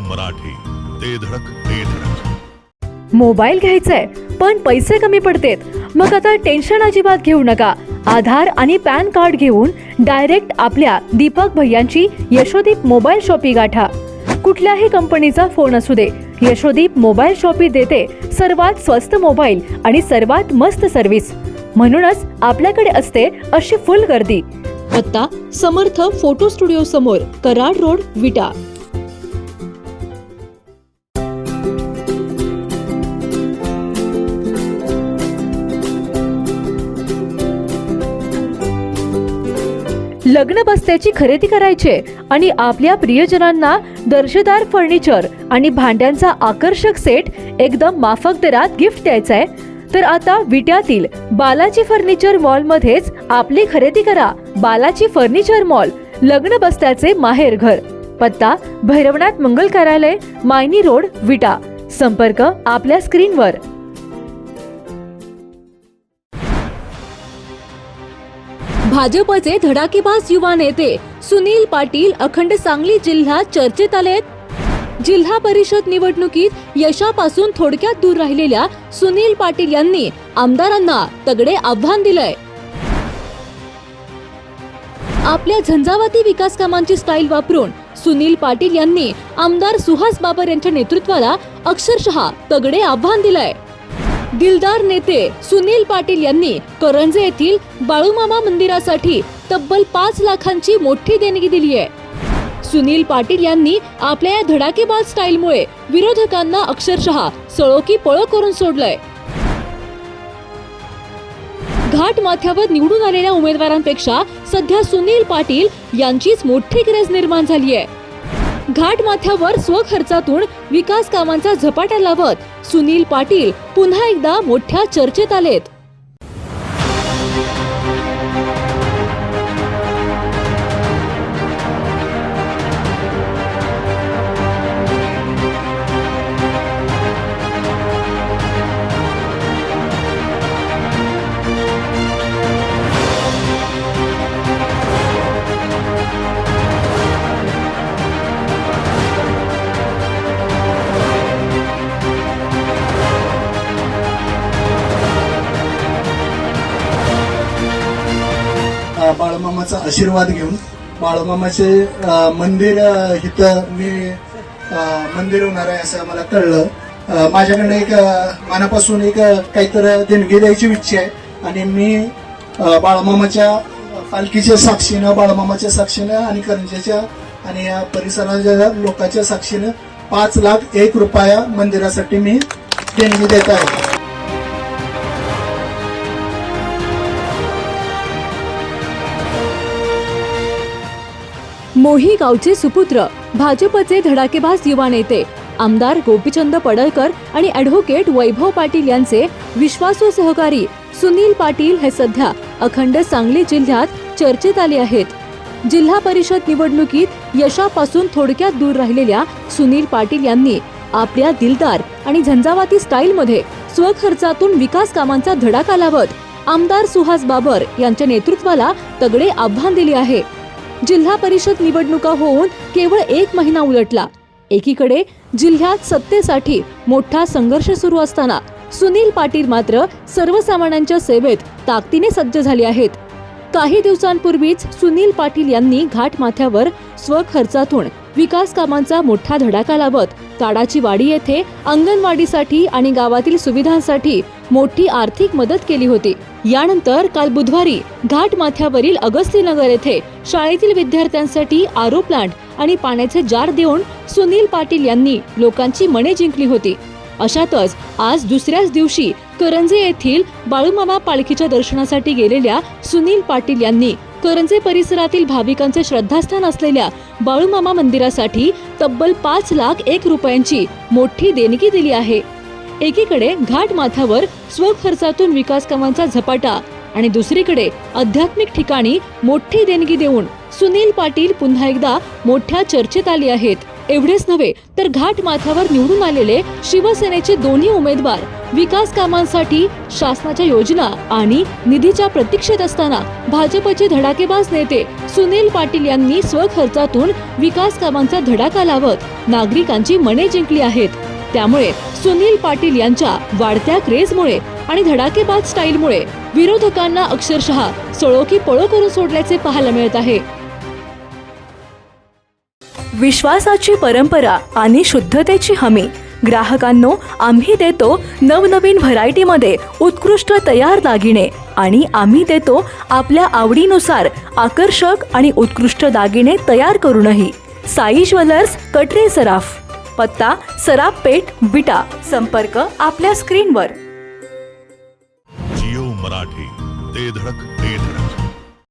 मराठी, ते धडक ते धडक। मोबाईल घ्यायचाय पण पैसे कमी पडतेत, मग आता टेन्शन अजिबात घेऊ नका। आधार आणि पॅन कार्ड घेऊन डायरेक्ट आपल्या दीपक भैयांची यशोदीप मोबाईल शॉपी गाठा। कुठल्याही कंपनीचा फोन असू दे, यशोदीप मोबाईल शॉपी देते सर्वात स्वस्त मोबाईल आणि सर्वात मस्त सर्व्हिस। म्हणूनच आपल्याकडे असते अशी फुल गर्दी। पत्ता समर्थ फोटो स्टुडिओ समोर, कराड रोड, विटा। लग्न बस्त्याची खरेदी करायचे आणि आपल्या प्रियजनांना दर्जेदार फर्निचर आणि भांड्यांचा आकर्षक सेट एकदम माफक दरात गिफ्ट द्यायचाय, तर आता विट्यातील बालाजी फर्निचर मॉल मध्येच आपली खरेदी करा। बालाजी फर्निचर मॉल, लग्न बस्त्याचे माहेर घर। पत्ता भैरवनाथ मंगल कार्यालय, मायनी रोड, विटा। संपर्क आपल्या स्क्रीनवर। भाजपचे धडाकेबाज युवा नेते सुनील पाटील अखंड सांगली जिल्ह्यात चर्चेत आलेत। जिल्हा परिषद निवडणुकीत यशापासून थोडक्यात दूर राहिलेल्या सुनील पाटील यांनी आमदारांना तगडे आव्हान दिलंय। आपल्या झंझावाती विकास कामांची स्टाईल वापरून सुनील पाटील यांनी आमदार सुहास बाबर यांच्या नेतृत्वाला अक्षरशः तगडे आव्हान दिलंय। दिलदार नेते सुनील पाटील यांनी करंजे येथील बाळूमामा मंदिरासाठी तब्बल 5 लाखांची मोठी देणगी दिली आहे। सुनील पाटील यांनी आपल्या या धडाकेबाज स्टाईलमुळे विरोधकांना अक्षरशः सळोकी पळो करून सोडलंय। घाट माथ्यावर निवडून आलेल्या उमेदवारांपेक्षा सध्या सुनील पाटील यांचीच मोठी क्रेज निर्माण झाली आहे। घाट माथ्यावर स्वखर्चातून विकास कामांचा झपाटा लावत सुनील पाटील पुन्हा एकदा मोठ्या चर्चेत आलेत। बाळूमामाचा आशीर्वाद घेऊन बाळूमामाचे मंदिर इथं मी मंदिर होणार आहे असं मला कळलं। माझ्याकडे एक मनापासून एक काहीतरी देणगी द्यायची इच्छा आहे आणि मी बाळूमामाच्या पालखीच्या साक्षीनं, बाळूमामाच्या साक्षीनं आणि करंजेच्या आणि या परिसराच्या लोकांच्या साक्षीनं 5,01,000 रुपया मंदिरासाठी मी देणगी देत आहे। मोही गावचे सुपुत्र, भाजपचे धडाकेबाज युवा नेते आमदार गोपीचंद पडळकर आणि ॲडव्होकेट वैभव पाटील यांचे विश्वासू सहकारी सुनील पाटील हे सध्या अखंड सांगली जिल्ह्यात चर्चेत आले आहेत। जिल्हा परिषद निवडणुकीत यशापासून थोडक्यात दूर राहिलेल्या सुनील पाटील यांनी आपल्या दिलदार आणि झंझावाती स्टाईलमध्ये स्वखर्चातून विकास कामांचा धडाका लावत आमदार सुहास बाबर यांच्या नेतृत्वाला तगडे आव्हान दिले आहे। जिल्हा परिषद निवडणुका होऊन केवळ 1 महिना उलटला। एकीकडे जिल्ह्यात सत्तेसाठी मोठा संघर्ष सुरू असताना सुनील पाटील मात्र सर्वसामान्यांच्या सेवेत ताकदीने सज्ज झाले आहेत। काही दिवसांपूर्वीच सुनील पाटील यांनी घाट माथ्यावर स्वखर्चातून विकास कामांचा मोठा धडाका लावत ताडाची वाडी येथे अंगणवाडीसाठी आणि गावातील सुविधांसाठी मोठी आर्थिक मदत केली होती। यानंतर काल बुधवारी घाट माथ्यावरील अगस्तीनगर येथे शाळेतील विद्यार्थ्यांसाठी आरो प्लांट आणि पाण्याचे जार देऊन सुनील पाटील यांनी लोकांची मने जिंकली होती। अशातच आज दुसऱ्याच दिवशी करंजे येथील बाळूमामा पालखीच्या दर्शनासाठी गेलेल्या सुनील पाटील यांनी करंजे परिसरातील भाविकांचे श्रद्धास्थान असलेल्या बाळूमामा मंदिरासाठी तब्बल 5,01,000 रुपयांची मोठी देणगी दिली आहे। एकीकडे घाट माथ्यावर स्वखर्चातून विकास कामांचा झपाटा आणि दुसरीकडे आध्यात्मिक ठिकाणी मोठी देणगी देऊन सुनील पाटील पुन्हा एकदा मोठ्या चर्चेत आले आहेत। एवढेच नव्हे तर घाट माथ्यावर निवडून आलेले शिवसेनेचे दोन्ही उमेदवार विकास कामांसाठी शासनाच्या योजना आणि निधीच्या प्रतीक्षेत असताना भाजपचे धडाकेबाज नेते सुनील पाटील यांनी स्वखर्चातून विकास कामांचा धडाका लावत नागरिकांची मने जिंकली आहेत. त्यामुळे सुनील पाटील यांच्या वाढत्या क्रेजमुळे आणि धडाकेबाज स्टाईलमुळे विरोधकांना अक्षरशः सळो की पळो करून सोडल्याचे पाहायला मिळत आहे. विश्वासाची परंपरा आणि शुद्धतेची हमी. ग्राहकांनो, आम्ही देतो नवनवीन व्हरायटीमध्ये उत्कृष्ट तयार दागिने आणि आम्ही देतो आपल्या आवडीनुसार आकर्षक आणि उत्कृष्ट दागिने तयार करूनही. साई ज्वेलर्स, कटरे सराफ. पत्ता सराफ पेठ, विटा. संपर्क आपल्या स्क्रीनवर. जिओ मराठी, ते धडक